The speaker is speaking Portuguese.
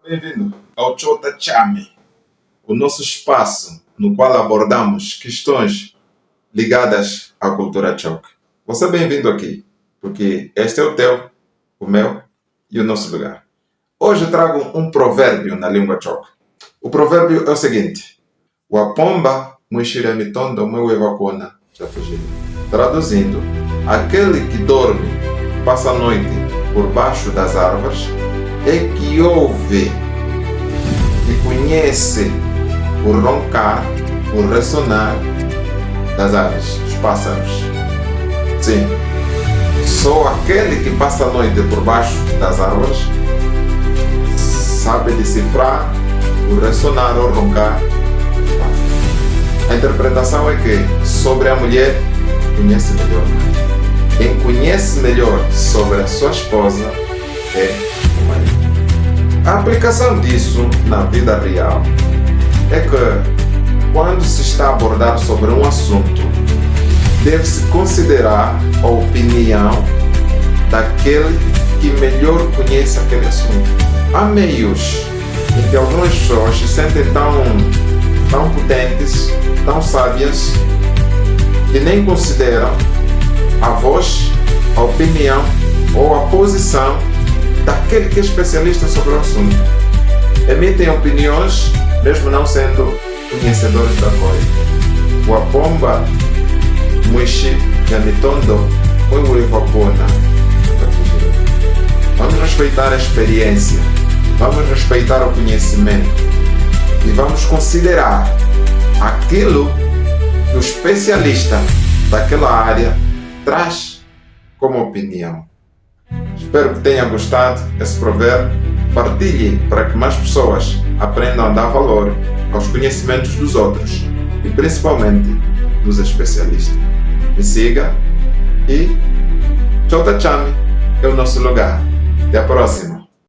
Bem-vindo ao Chota Chame, o nosso espaço no qual abordamos questões ligadas à cultura choque. Você é bem-vindo aqui, porque este é o teu, o meu e o nosso lugar. Hoje eu trago um provérbio na língua choque. O provérbio é o seguinte: Wapomba mwishira mitondo mwewakona já fugiu. Traduzindo, aquele que dorme, passa a noite por baixo das árvores, é que ouve e conhece o roncar, o ressonar das aves, dos pássaros. Sim, só aquele que passa a noite por baixo das árvores sabe decifrar o ressonar ou roncar. A interpretação é que sobre a mulher conhece melhor. Quem conhece melhor sobre a sua esposa é o marido. A aplicação disso na vida real é que, quando se está a abordar sobre um assunto, deve-se considerar a opinião daquele que melhor conhece aquele assunto. Há meios em que algumas pessoas se sentem tão potentes, tão sábias, que nem consideram a voz, a opinião ou a posição daquele que é especialista sobre o assunto. Emitem opiniões, mesmo não sendo conhecedores da coisa. Wapomba mwishi mitondo mwewakona. Vamos respeitar a experiência, vamos respeitar o conhecimento e vamos considerar aquilo que o especialista daquela área traz como opinião. Espero que tenha gostado desse provérbio. Partilhe para que mais pessoas aprendam a dar valor aos conhecimentos dos outros e principalmente dos especialistas. Me siga e Chota Chame é o nosso lugar. Até a próxima!